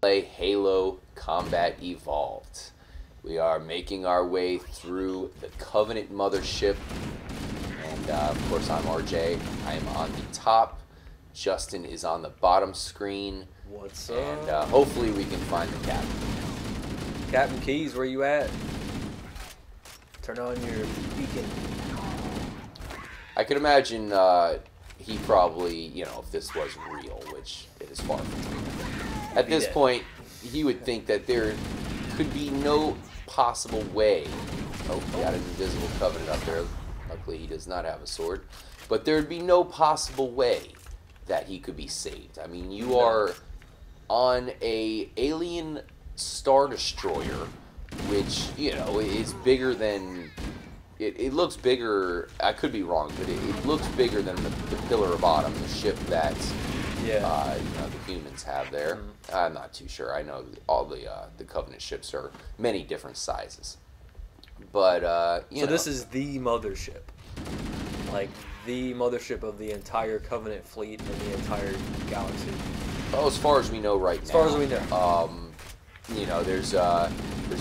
Play Halo Combat Evolved. We are making our way through the Covenant Mothership. And of course, I'm RJ. I am on the top. Justin is on the bottom screen. What's up? And hopefully we can find the captain. Captain Keys, where you at? Turn on your beacon. I could imagine he probably, you know, if this was real, which it is far from real. At this point, he would think that there could be no possible way. Oh, he got an invisible covenant up there. Luckily, he does not have a sword. But there would be no possible way that he could be saved. I mean, you are on a alien Star Destroyer, which, you know, is bigger than... It looks bigger, I could be wrong, but it looks bigger than the Pillar of Autumn, the ship that you know, the humans have there. Mm-hmm. I'm not too sure. I know all the Covenant ships are many different sizes. But, you know. So this is the mothership. Like, the mothership of the entire Covenant fleet and the entire galaxy. Oh, as far as we know right now. As far as we know. You know, there's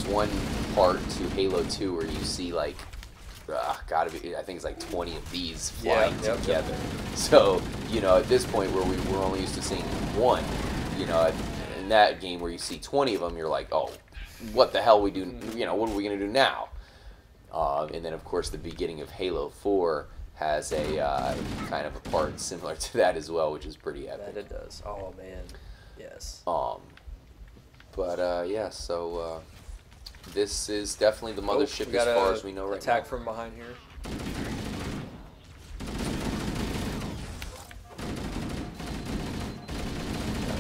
one part to Halo 2 where you see, like, gotta be, I think it's like 20 of these flying together. So, you know, at this point where we're only used to seeing one, you know, in that game where you see 20 of them, you're like, oh, what the hell we do, you know, what are we going to do now? And then, of course, the beginning of Halo 4 has a kind of a part similar to that as well, which is pretty epic. That it does. Oh, man. Yes. But, yeah, so... this is definitely the mothership as far as we know right now. Attack from behind here.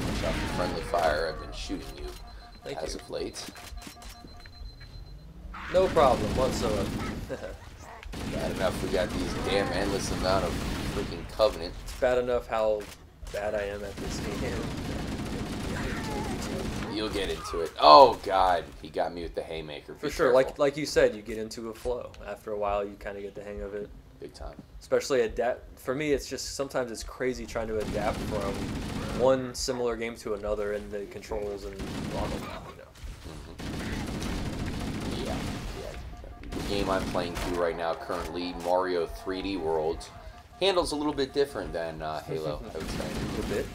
Watch out for friendly fire. I've been shooting you as of late. No problem whatsoever. Bad enough we got these damn endless amount of freaking Covenant. It's bad enough how bad I am at this game. You'll get into it. Oh God, he got me with the haymaker. For sure, like you said, you get into a flow. After a while, you kind of get the hang of it. Big time. Especially adapt. For me, it's just sometimes it's crazy trying to adapt from one similar game to another and the controls and blah blah blah. You know. Yeah. The game I'm playing through right now, currently Mario 3D World, handles a little bit different than Halo. I would say A little bit.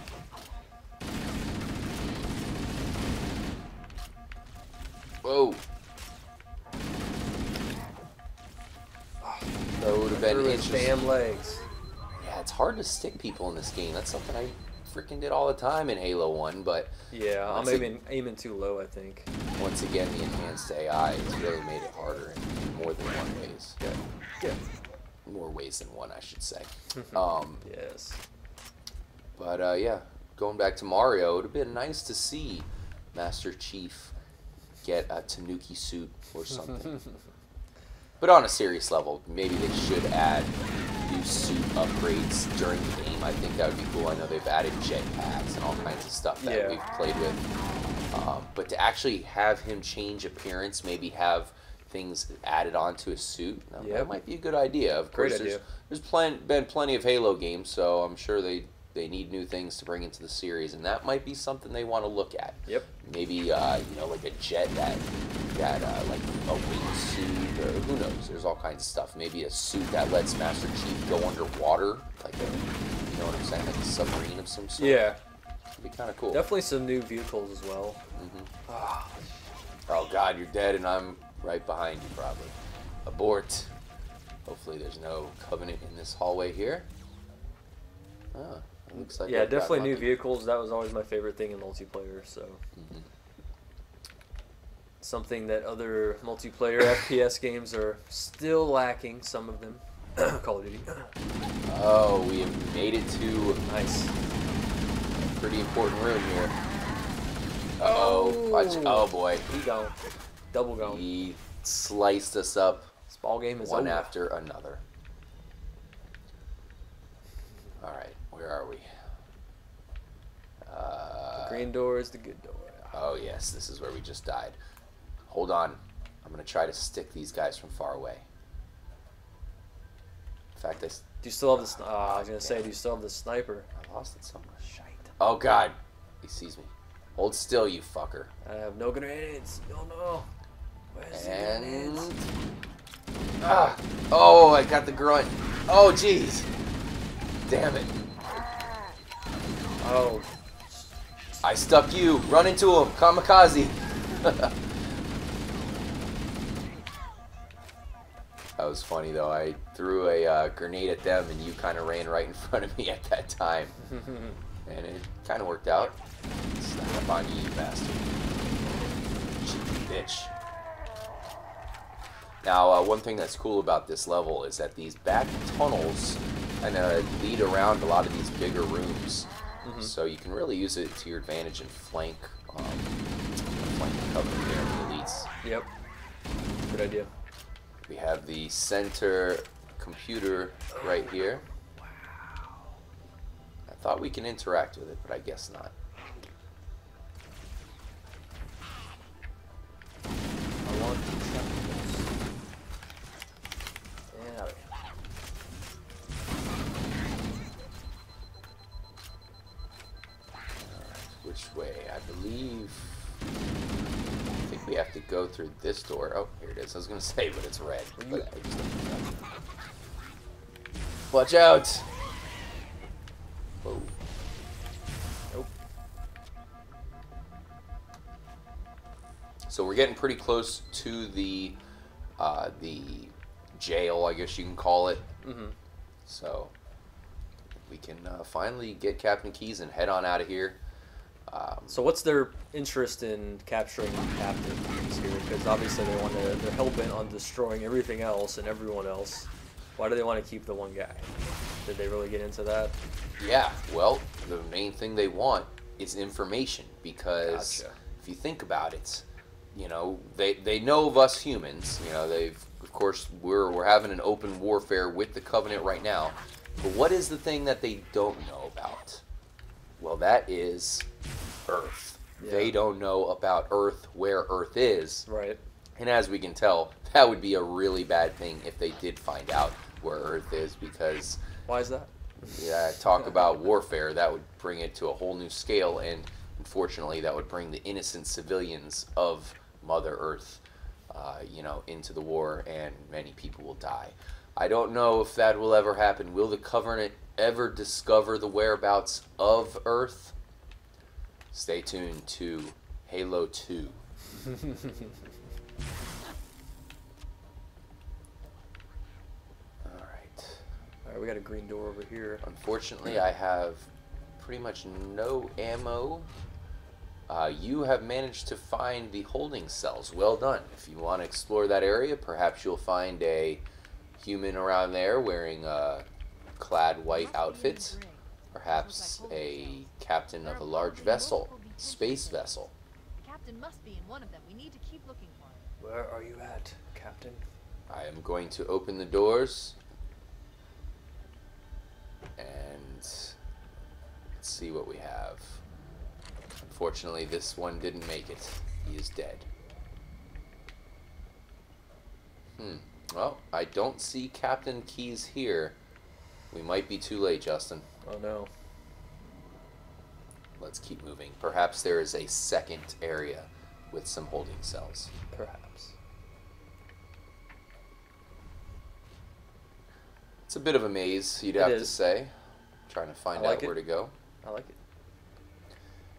Whoa. That would have been interesting. Damn legs. Yeah, it's hard to stick people in this game. That's something I freaking did all the time in Halo 1, but... Yeah, I'm aiming too low, I think. Once again, the enhanced AI has really made it harder in more than one ways. Yeah. More ways than one, I should say. Yes. But, yeah, going back to Mario, it would have been nice to see Master Chief get a Tanuki suit or something. But on a serious level, maybe they should add new suit upgrades during the game. I think that would be cool. I know they've added jetpacks and all kinds of stuff that we've played with. But to actually have him change appearance, maybe have things added onto a suit, that might be a good idea. Of course, there's been plenty of Halo games, so I'm sure they need new things to bring into the series, and that might be something they want to look at. Yep. Maybe you know, like a jet that like a wingsuit, or who knows? There's all kinds of stuff. Maybe a suit that lets Master Chief go underwater, like a, you know what I'm saying, like a submarine of some sort. Yeah. It'd be kind of cool. Definitely some new vehicles as well. Oh God, you're dead, and I'm right behind you, probably. Abort. Hopefully, there's no Covenant in this hallway here. Looks like definitely new vehicles. That was always my favorite thing in multiplayer. So something that other multiplayer FPS games are still lacking. Some of them. Call of Duty. Oh, we have made it to nice. A pretty important room here. Oh boy. He gone. Double gone. He sliced us up. This ball game is one over. after another. All right. Where are we? The green door is the good door. Oh, yes. This is where we just died. Hold on. I'm going to try to stick these guys from far away. In fact, do you still have the... I was going to say, do you still have the sniper? I lost it somewhere. Shite. Oh, God. He sees me. Hold still, you fucker. I have no grenades. Oh no. Where's the And grenades? oh, I got the grunt. Oh, jeez. Damn it. Oh. I stuck you. Run into him. Kamikaze. That was funny, though. I threw a grenade at them, and you kind of ran right in front of me at that time. And it kind of worked out. Snap up on you, you bastard. Cheeky bitch. Now, one thing that's cool about this level is that these back tunnels kind of lead around a lot of these bigger rooms. So you can really use it to your advantage and flank the Covenant here, the elites. Yep. Good idea. We have the center computer right here. Wow. I thought we can interact with it, but I guess not. I want to check this. Yeah. Which way? I believe... I think we have to go through this door. Oh, here it is. I was going to say, but it's red. But I just don't know. Watch out! Whoa. Nope. So we're getting pretty close to the jail, I guess you can call it. So we can finally get Captain Keys and head on out of here. So what's their interest in capturing Captain Keys here? Because obviously they're hell-bent on destroying everything else and everyone else. Why do they want to keep the one guy? Did they really get into that? Yeah, well, the main thing they want is information, because Gotcha. if you think about it, you know, they know of us humans. You know, of course we're having an open warfare with the Covenant right now. But what is the thing that they don't know about? Well, that is Earth. Yeah. They don't know about Earth, where Earth is. Right. And as we can tell, that would be a really bad thing if they did find out where Earth is, because... Why is that? Yeah, talk about warfare, that would bring it to a whole new scale, and unfortunately that would bring the innocent civilians of Mother Earth, you know, into the war, and many people will die. I don't know if that will ever happen. Will the Covenant ever discover the whereabouts of Earth? Stay tuned to Halo 2. Alright, we got a green door over here. Unfortunately, I have pretty much no ammo. You have managed to find the holding cells. Well done. If you want to explore that area, perhaps you'll find a human around there wearing clad white outfits. Perhaps a captain of a large vessel, space vessel. Captain must be in one of them. We need to keep looking for him. Where are you at, Captain? I am going to open the doors and let's see what we have. Unfortunately, this one didn't make it. He is dead. Well, I don't see Captain Keys here. We might be too late, Justin. Oh no. Let's keep moving. Perhaps there is a second area with some holding cells. Perhaps. It's a bit of a maze, you'd have to say. Trying to find out where to go. I like it.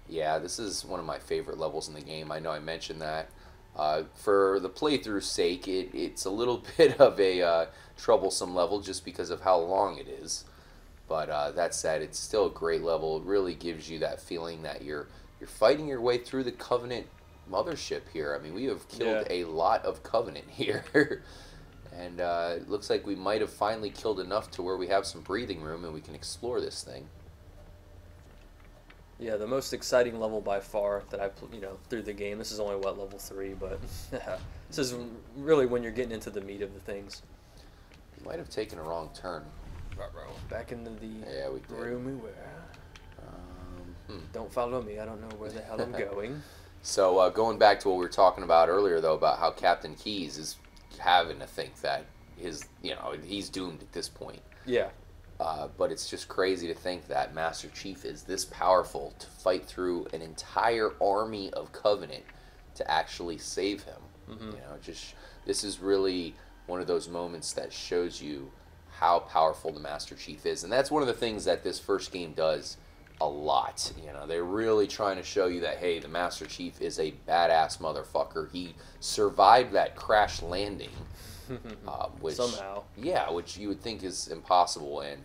Yeah, this is one of my favorite levels in the game. I know I mentioned that. For the playthrough's sake, it's a little bit of a troublesome level just because of how long it is. But that said, it's still a great level. It really gives you that feeling that you're fighting your way through the Covenant Mothership here. I mean, we have killed a lot of Covenant here. And it looks like we might have finally killed enough to where we have some breathing room and we can explore this thing. Yeah, the most exciting level by far that I've, through the game. This is only, level 3, but this is really when you're getting into the meat of the things. We might have taken a wrong turn. Back into the room we were. Don't follow me. I don't know where the hell I'm going. So going back to what we were talking about earlier, though, about how Captain Keys is having to think that he's doomed at this point. Yeah. But it's just crazy to think that Master Chief is this powerful to fight through an entire army of Covenant to actually save him. You know, just this is really one of those moments that shows you how powerful the Master Chief is, and that's one of the things that this first game does a lot. You know, they're really trying to show you that, hey, the Master Chief is a badass motherfucker. He survived that crash landing, which somehow, yeah, which you would think is impossible, and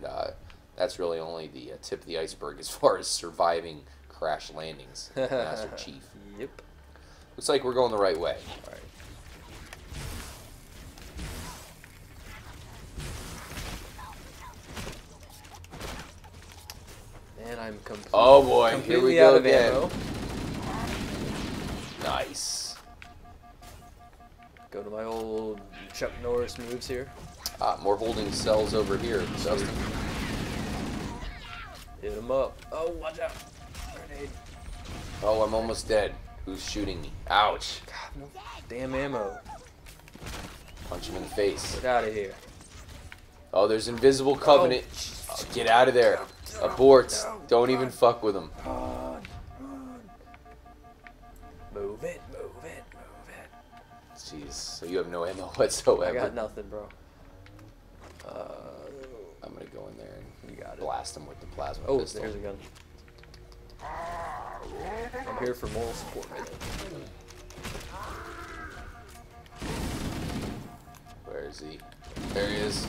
that's really only the tip of the iceberg as far as surviving crash landings. Master Chief. Yep. Looks like we're going the right way. All right. And I'm completely, Oh boy, here we out go of again. ammo. Nice. Go to my old Chuck Norris moves here. More holding cells over here, Dustin. Hit him up. Oh, watch out. Grenade. Oh, I'm almost dead. Who's shooting me? Ouch. God, no damn ammo. Punch him in the face. Get out of here. Oh, there's invisible Covenant. Oh, Oh, get out of there. Abort. Don't even fuck with him. Run, run. Move it, move it, move it. Jeez, so you have no ammo whatsoever. I got nothing, bro. I'm gonna go in there and You got it. blast him with the plasma Oh, pistol. there's a gun. I'm here for moral support, man. Where is he? There he is.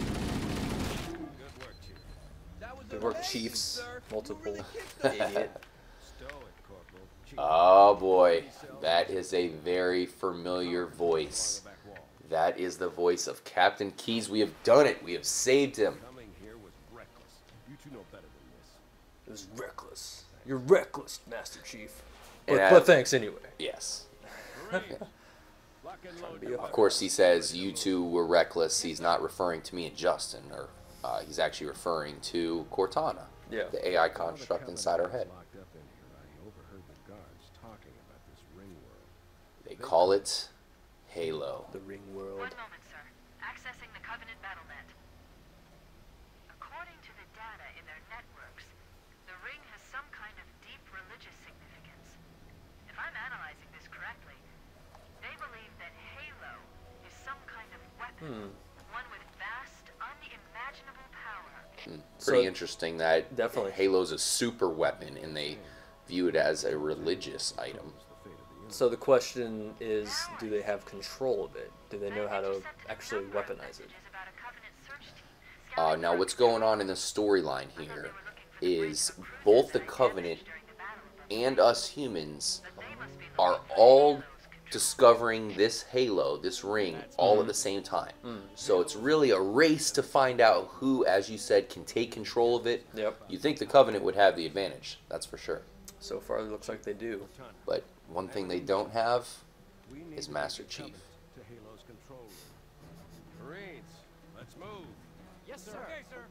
Good work, Chiefs. Multiple idiot. Oh boy, that is a very familiar voice. That is the voice of Captain Keyes. We have done it. We have saved him. It was reckless. You're reckless, Master Chief. And But thanks anyway. Yes. Trying to be a Of course, he says you two were reckless. He's not referring to me and Justin, or he's actually referring to Cortana, Yeah. the AI construct inside our head. They call it Halo. The ring world. One moment, sir. Accessing the Covenant BattleNet. According to the data in their networks, the ring has some kind of deep religious significance. If I'm analyzing this correctly, they believe that Halo is some kind of weapon, one with vast, unimaginable power. Pretty So- interesting that Definitely. Halo's a super weapon, and they view it as a religious item. So the question is, do they have control of it? Do they know how to actually weaponize it? Now, what's going on in the storyline here is both the Covenant and us humans are all discovering this Halo, this ring, all at the same time. So it's really a race to find out who, as you said, can take control of it. Yep. You think the Covenant would have the advantage, that's for sure. So far, it looks like they do. But one thing they don't have is Master Chief. Marines, let's move. Yes, sir. Okay, sir.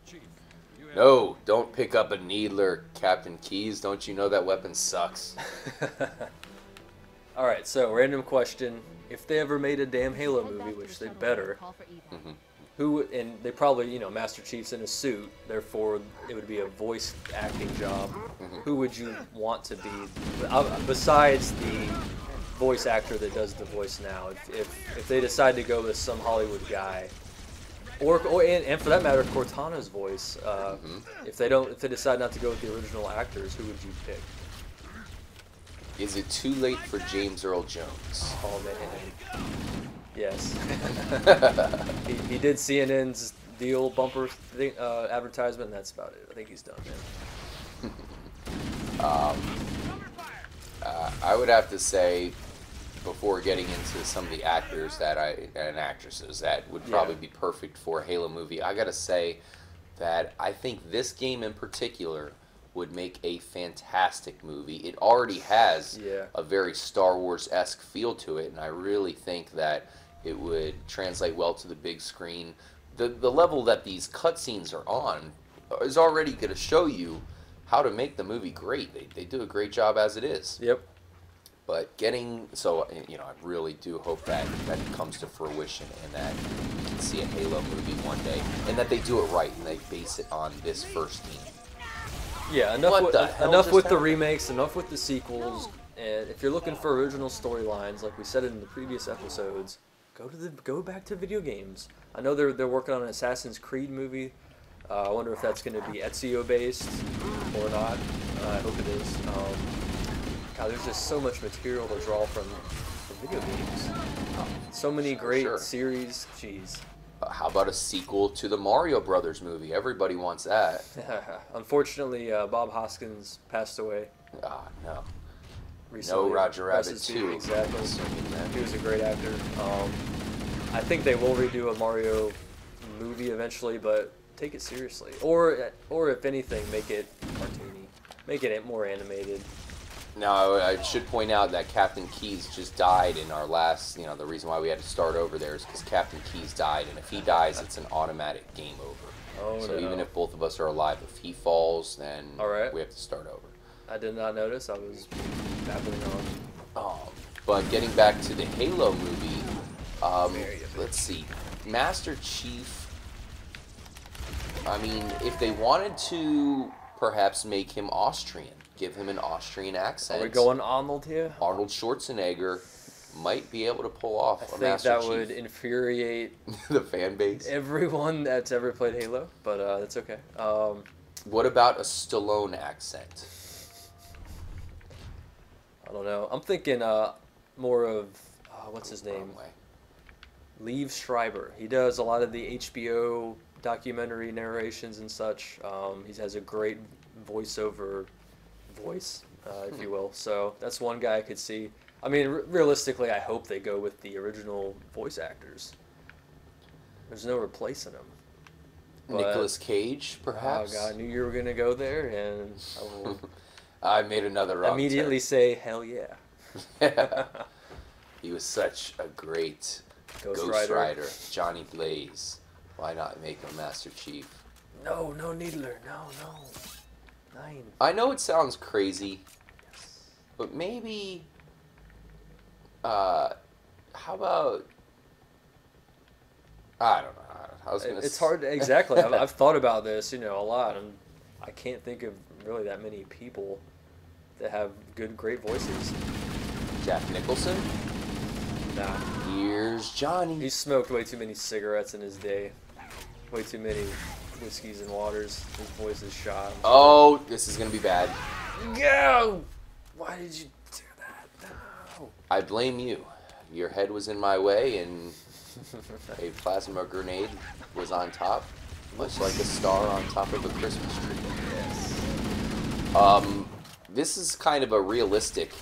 Chief, you have No, don't pick up a needler, Captain Keyes. Don't you know that weapon sucks? Alright, so random question. If they ever made a damn Halo movie, which they better, who, and they probably, you know, Master Chief's in a suit, therefore it would be a voice acting job. Who would you want to be, besides the voice actor that does the voice now? If they decide to go with some Hollywood guy, and for that matter, Cortana's voice, if they decide not to go with the original actors, who would you pick? Is it too late for James Earl Jones? Oh man, yes. he did CNN's deal bumper thing, advertisement, and that's about it. I think he's done, man. I would have to say, before getting into some of the actors and actresses that would probably be perfect for a Halo movie, I gotta say that I think this game in particular would make a fantastic movie. It already has a very Star Wars-esque feel to it, and I really think that it would translate well to the big screen. The level that these cutscenes are on is already going to show you how to make the movie great. They do a great job as it is. Yep. But so you know, I really do hope that comes to fruition and that we can see a Halo movie one day, and that they do it right and they base it on this first game. Yeah, enough What with, the hell enough just with the happened? remakes, enough with the sequels. And if you're looking for original storylines, like we said in the previous episodes, go back to video games. I know they're working on an Assassin's Creed movie. I wonder if that's going to be Ezio based or not. I hope it is. God, there's just so much material to draw from video games. So many great Sure. series. Jeez. How about a sequel to the Mario Brothers movie? Everybody wants that. Unfortunately, Bob Hoskins passed away Ah, no. recently. No Roger Rest Rabbit his 2. feet, exactly. Assuming that. He was a great actor. I think they will redo a Mario movie eventually, but take it seriously. Or if anything, make it cartoony. Make it more animated. Now, I should point out that Captain Keyes just died in our last, you know, the reason why we had to start over there is because Captain Keyes died, and if he dies, it's an automatic game over. Oh, So no. even if both of us are alive, if he falls, then All right. we have to start over. I did not notice. I was babbling on. But getting back to the Halo movie, Very epic. let's see. Master Chief, I mean, if they wanted to perhaps make him Austrian, give him an Austrian accent. Are we going Arnold here? Arnold Schwarzenegger might be able to pull off I a think Master that Chief. would infuriate The fan base. everyone that's ever played Halo, but that's okay. What about a Stallone accent? I don't know. I'm thinking more of what's his name? Wrong way. Liev Schreiber. He does a lot of the HBO documentary narrations and such. He has a great voiceover voice, if you will. So that's one guy I could see. I mean, realistically, I hope they go with the original voice actors. There's no replacing them. But- Nicolas Cage, perhaps? Oh God, I knew you were gonna go there, and I will I made another wrong immediately say hell yeah. turn. He was such a great Ghost Ghost Rider. Rider. Johnny Blaze. Why not make him Master Chief? No, Needler, no. Nine. I know it sounds crazy, but maybe, how about, I don't know. I was gonna It's hard to, exactly. I've thought about this, a lot, and I can't think of really that many people that have great voices. Jack Nicholson? Nah, Here's Johnny. he smoked way too many cigarettes in his day, way too many whiskeys and waters. His voice is shot. Oh, this is gonna be bad. Go! Why did you do that? No. I blame you. Your head was in my way, and a plasma grenade was on top, much like a star on top of a Christmas tree. Yes. This is kind of a realistic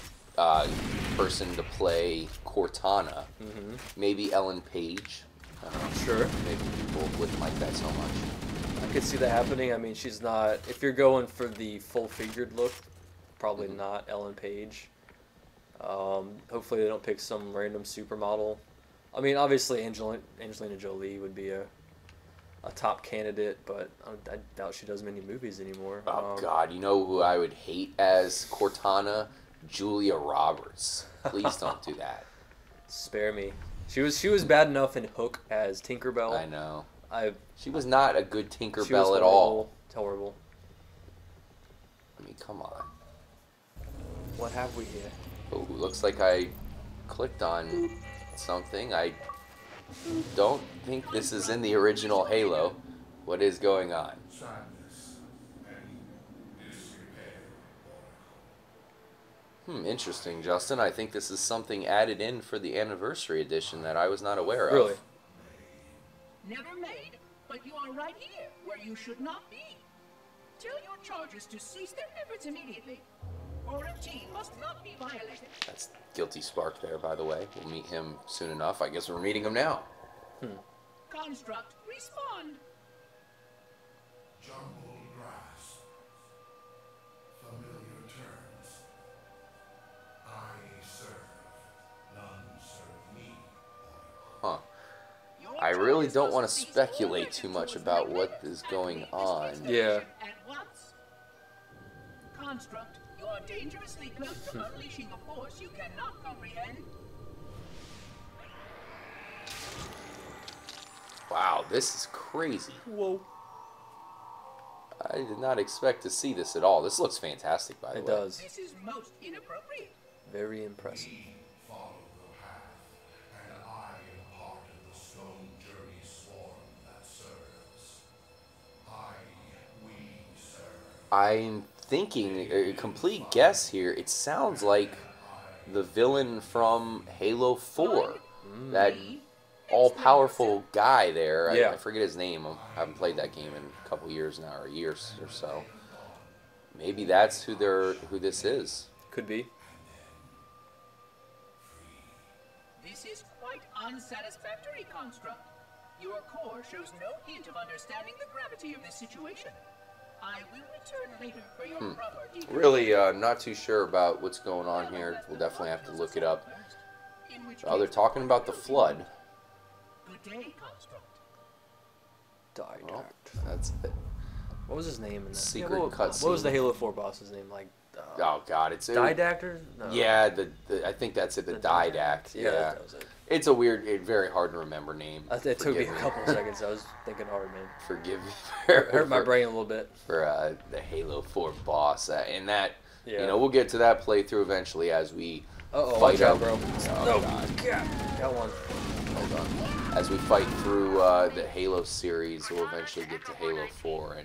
person to play Cortana. Mm-hmm. Maybe Ellen Page. Sure. Maybe people wouldn't like that so much. I could see that happening. I mean, she's not. If you're going for the full-figured look, probably not Ellen Page. Hopefully, they don't pick some random supermodel. I mean, obviously, Angelina Jolie would be a top candidate, but I doubt she does many movies anymore. Oh God, you know who I would hate as Cortana? Julia Roberts. Please don't do that. Spare me. She was bad enough in Hook as Tinkerbell. I know. I She was not a good she was Tinkerbell at all. Horrible. I mean, come on. What have we here? Oh, looks like I clicked on something. I don't think this is in the original Halo. What is going on? Interesting, Justin. I think this is something added in for the anniversary edition that I was not aware of. Really? Never made, but you are right here, where you should not be. Tell your charges to cease their efforts immediately. Quarantine must not be violated. That's Guilty Spark there, by the way. We'll meet him soon enough. I guess we're meeting him now. Construct, respond. Jungle grass, familiar terms. I serve, none serve me. Huh. Your I really charges don't must want to cease all speculate efforts too much towards about what making is and going make this on. installation Yeah. At once. Construct, your are dangerously close to unleashing a force you cannot comprehend. Wow, this is crazy. Whoa. I did not expect to see this at all. This looks fantastic, by the way. It does. This is most inappropriate. Very impressive. Follow the path, and I am part of the stone journey swarm that serves. We serve. I'm thinking, a complete guess here, it sounds like the villain from Halo 4. That all-powerful guy there. Yeah. I forget his name. I haven't played that game in a couple years now, or years or so. Maybe that's who this is. Could be. This is quite unsatisfactory, Construct. Your core shows no hint of understanding the gravity of this situation. I will return later for your proper details. Really not too sure about what's going on here. We'll definitely have to look it up. In which Oh, they're case, talking about the flood. Good day, Construct. Well, Didact. that's it. What was his name in that? Secret what cutscene. was the Halo 4 boss's name? Like, Oh God, it's Didactor? No. Yeah, I think that's it. The Didact. Yeah, Yeah, that was it. it's a weird, very hard to remember name. It took me a Forgive couple seconds. I was thinking hard, man. Forgive me. Hurt my brain a little bit. For the Halo 4 boss, and that Yeah. we'll get to that playthrough eventually as we Uh-oh, fight watch out, out. bro. Oh, No, God. God. Got one. Hold on. As we fight through the Halo series, we'll eventually get to Halo 4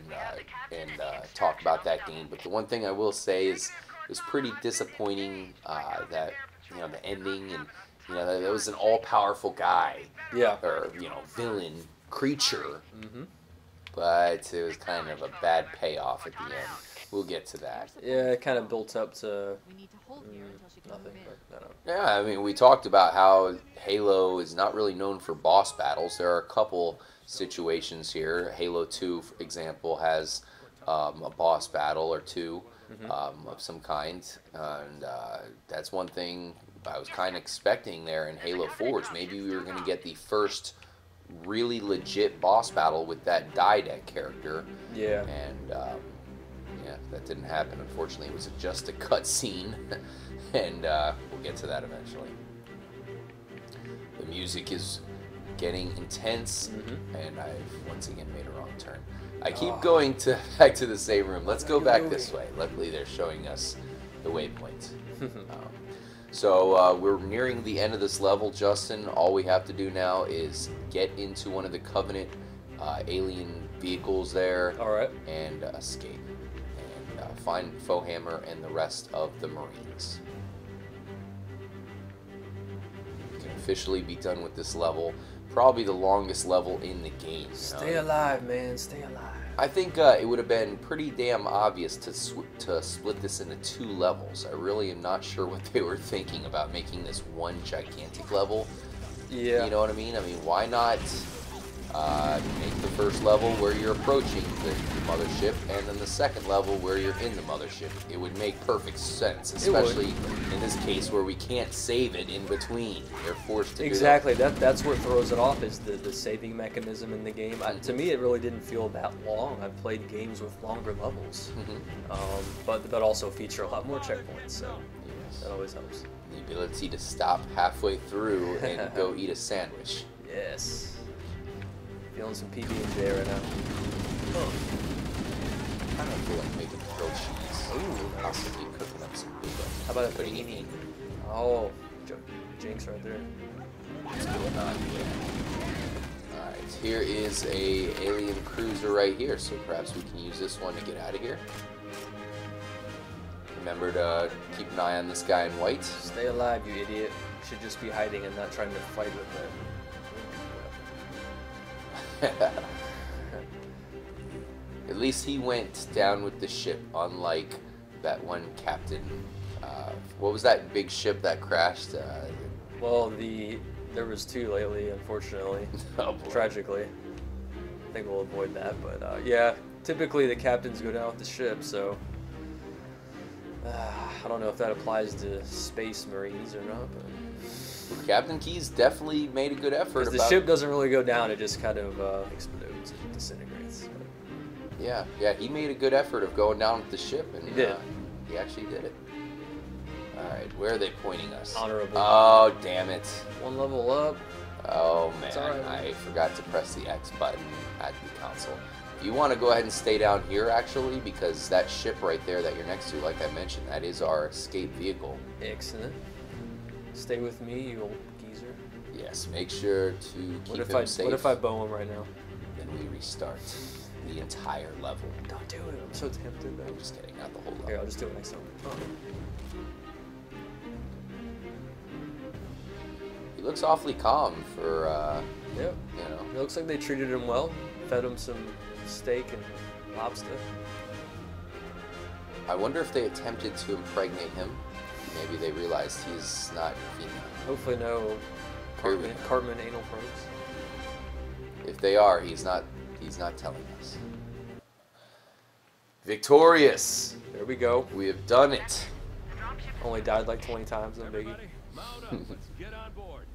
and talk about that game. But the one thing I will say is it was pretty disappointing that the ending, and that was an all-powerful guy, Yeah. or villain creature, but it was kind of a bad payoff at the end. We'll get to that. Yeah, it kind of built up to We need to hold here until she can nothing. move in. But, no. Yeah, I mean, we talked about how Halo is not really known for boss battles. There are a couple situations here. Halo 2, for example, has a boss battle or two of some kind. And that's one thing I was kind of expecting there in Halo 4 is maybe we were going to get the first really legit boss battle with that Didact character. Yeah. And yeah, that didn't happen. Unfortunately, it was just a cutscene, and we'll get to that eventually. The music is getting intense, and I've once again made a wrong turn. I keep going back to the same room. Let's go back this way. Luckily, they're showing us the waypoint. So we're nearing the end of this level, Justin. All we have to do now is get into one of the Covenant alien vehicles there, All right. and escape. And find Fohammer and the rest of the Marines. We can officially be done with this level. Probably the longest level in the game. Stay alive, man. Stay alive. I think it would have been pretty damn obvious to split this into 2 levels. I really am not sure what they were thinking about making this one gigantic level. Yeah. You know what I mean? I mean, why not make the first level where you're approaching the mothership, and then the second level where you're in the mothership? It would make perfect sense, especially in this case where we can't save it in between. You're forced to Exactly. That's what throws it off, is the saving mechanism in the game. To me, it really didn't feel that long. I've played games with longer levels, but also feature a lot more checkpoints, so that always helps. The ability to stop halfway through and go eat a sandwich. Yes. Feeling some PB&J right now. I kind of feel like making grilled cheese. Ooh, Possibly cooking up some booba. How about a Putting it panini? in. Oh, Jinx right there. What's going on here? Alright, here is a alien cruiser right here, so perhaps we can use this one to get out of here. Remember to keep an eye on this guy in white. Stay alive, you idiot. You should just be hiding and not trying to fight with them. At least he went down with the ship, unlike that one captain. What was that big ship that crashed? Well, there was 2 lately, unfortunately. Oh, boy. Tragically. I think we'll avoid that, but yeah, typically the captains go down with the ship, so I don't know if that applies to Space Marines or not, but Captain Keyes definitely made a good effort. the ship doesn't really go down; it just kind of explodes and disintegrates. Yeah, he made a good effort of going down with the ship, and He did. He actually did it. Alright, where are they pointing us? Honorable. Oh, damn it. One level up. Oh, man. Alright. I forgot to press the X button at the console. If you want to go ahead and stay down here, actually, because that ship right there that you're next to, like I mentioned, that is our escape vehicle. Excellent. Stay with me, you old geezer. Yes, make sure to keep him safe. What if I bow him right now? Then we restart the entire level. Don't do it. I'm so tempted. I'm just kidding, not the whole Here, level. I'll just do it next time. Oh. He looks awfully calm for, Yep. you know. It looks like they treated him well. Fed him some steak and lobster. I wonder if they attempted to impregnate him. Maybe they realized he's not female. Hopefully no Cartman. Cartman anal probes. If they are, he's not telling us. Victorious! There we go. We have done it. Only died like 20 times in Biggie. Everybody, mount up. Let's get on board.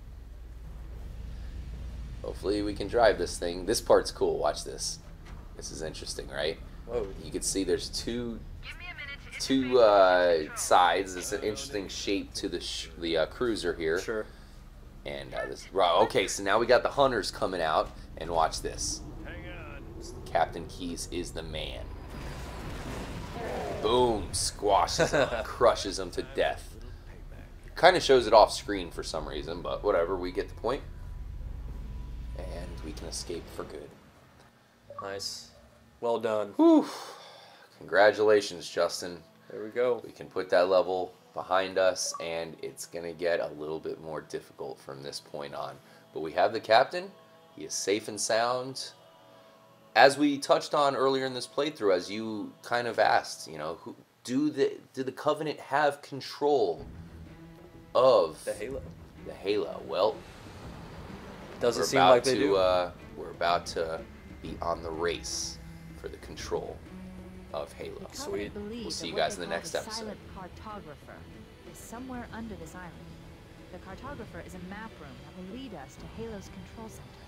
Hopefully we can drive this thing. This part's cool. Watch this. This is interesting, right? Whoa. You can see there's two Give me a minute to sides. It's an interesting shape to the cruiser here. Sure. And this. Right, okay, so now we got the hunters coming out, and watch this. Hang on. Captain Keys is the man. Boom! Squashes him, crushes him to death. Kind of shows it off screen for some reason, but whatever. We get the point, and we can escape for good. Nice. Well done. Whew! Congratulations, Justin. There we go. We can put that level behind us, and it's gonna get a little bit more difficult from this point on. But we have the captain. He is safe and sound. As we touched on earlier in this playthrough, as you kind of asked, you know, do the Covenant have control of The Halo. the Halo? Well, Doesn't we're seem about like they to, do. we're about to be on the race for the control of Halo. The Sweet. Covenant believes We'll see that you what guys they in the call next the episode. Silent cartographer is somewhere under this island. The cartographer is a map room that will lead us to Halo's control center.